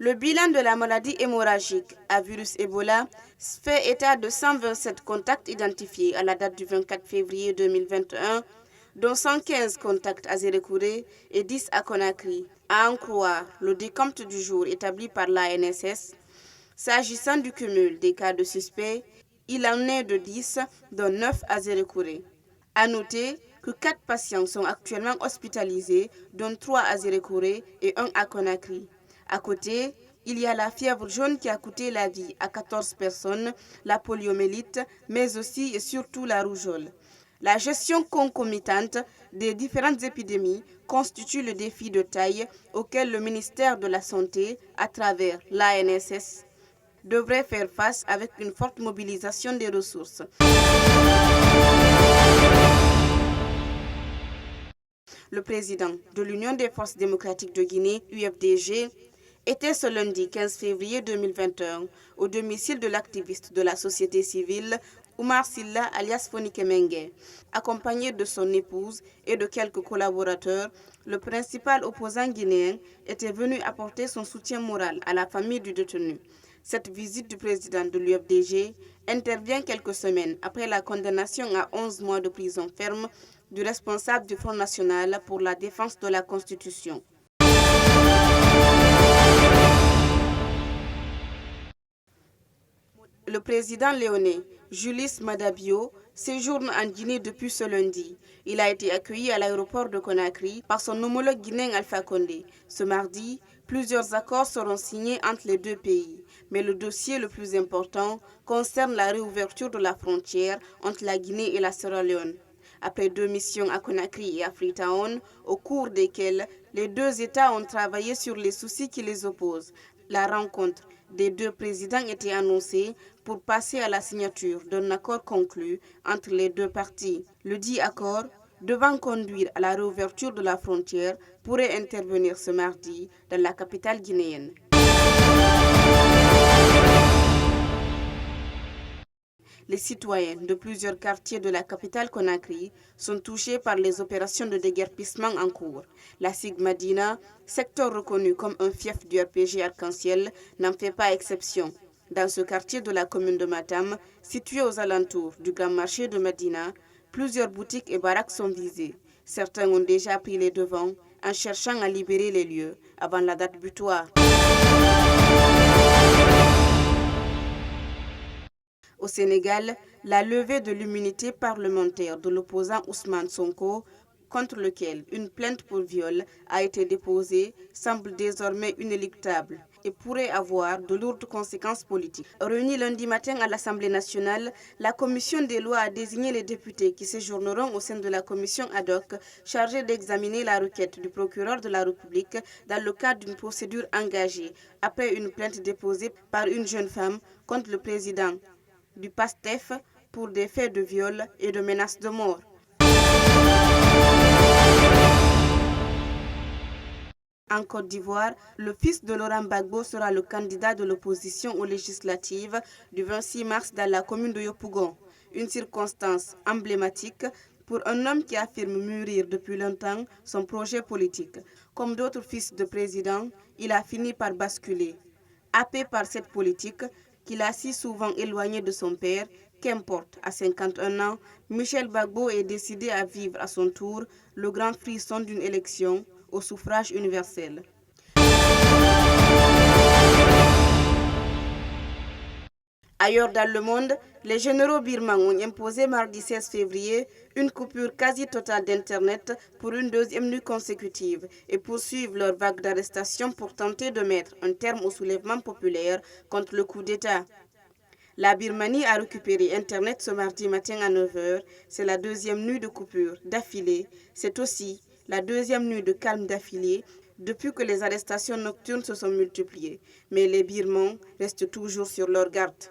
Le bilan de la maladie hémorragique à virus Ebola fait état de 127 contacts identifiés à la date du 24 février 2021, dont 115 contacts à Zérékouré et 10 à Conakry. À en croire le décompte du jour établi par l'ANSS, s'agissant du cumul des cas de suspects, il en est de 10, dont 9 à Zérékouré. À noter que 4 patients sont actuellement hospitalisés, dont 3 à Zérékouré et 1 à Conakry. À côté, il y a la fièvre jaune qui a coûté la vie à 14 personnes, la poliomyélite, mais aussi et surtout la rougeole. La gestion concomitante des différentes épidémies constitue le défi de taille auquel le ministère de la Santé, à travers l'ANSS, devrait faire face avec une forte mobilisation des ressources. Le président de l'Union des forces démocratiques de Guinée, UFDG, était ce lundi 15 février 2021 au domicile de l'activiste de la société civile Oumar Silla alias Fonike Mengue. Accompagné de son épouse et de quelques collaborateurs, le principal opposant guinéen était venu apporter son soutien moral à la famille du détenu. Cette visite du président de l'UFDG intervient quelques semaines après la condamnation à 11 mois de prison ferme du responsable du Front national pour la défense de la Constitution. Le président léonais, Julius Maada Bio, séjourne en Guinée depuis ce lundi. Il a été accueilli à l'aéroport de Conakry par son homologue guinéen Alpha Condé. Ce mardi, plusieurs accords seront signés entre les deux pays. Mais le dossier le plus important concerne la réouverture de la frontière entre la Guinée et la Sierra Leone. Après 2 missions à Conakry et à Freetown, au cours desquelles les deux États ont travaillé sur les soucis qui les opposent, la rencontre des deux présidents était annoncée pour passer à la signature d'un accord conclu entre les deux parties. Le dit accord, devant conduire à la réouverture de la frontière, pourrait intervenir ce mardi dans la capitale guinéenne. Les citoyens de plusieurs quartiers de la capitale Conakry sont touchés par les opérations de déguerpissement en cours. La Sigmadina, secteur reconnu comme un fief du RPG Arc-en-Ciel, n'en fait pas exception. Dans ce quartier de la commune de Matam, situé aux alentours du grand marché de Medina, plusieurs boutiques et baraques sont visées. Certains ont déjà pris les devants en cherchant à libérer les lieux avant la date butoir. Au Sénégal, la levée de l'immunité parlementaire de l'opposant Ousmane Sonko, contre lequel une plainte pour viol a été déposée, semble désormais inéluctable et pourrait avoir de lourdes conséquences politiques. Réunie lundi matin à l'Assemblée nationale, la commission des lois a désigné les députés qui séjourneront au sein de la commission ad hoc chargée d'examiner la requête du procureur de la République dans le cadre d'une procédure engagée après une plainte déposée par une jeune femme contre le président du PASTEF pour des faits de viol et de menaces de mort. En Côte d'Ivoire, le fils de Laurent Gbagbo sera le candidat de l'opposition aux législatives du 26 mars dans la commune de Yopougon. Une circonstance emblématique pour un homme qui affirme mûrir depuis longtemps son projet politique. Comme d'autres fils de président, il a fini par basculer. Happé par cette politique, qu'il a si souvent éloigné de son père, qu'importe, à 51 ans, Michel Gbagbo est décidé à vivre à son tour le grand frisson d'une élection au suffrage universel. Ailleurs dans le monde, les généraux birmans ont imposé mardi 16 février une coupure quasi totale d'Internet pour une deuxième nuit consécutive et poursuivent leur vague d'arrestations pour tenter de mettre un terme au soulèvement populaire contre le coup d'État. La Birmanie a récupéré Internet ce mardi matin à 9h. C'est la deuxième nuit de coupure d'affilée. C'est aussi la deuxième nuit de calme d'affilée depuis que les arrestations nocturnes se sont multipliées. Mais les Birmans restent toujours sur leur garde.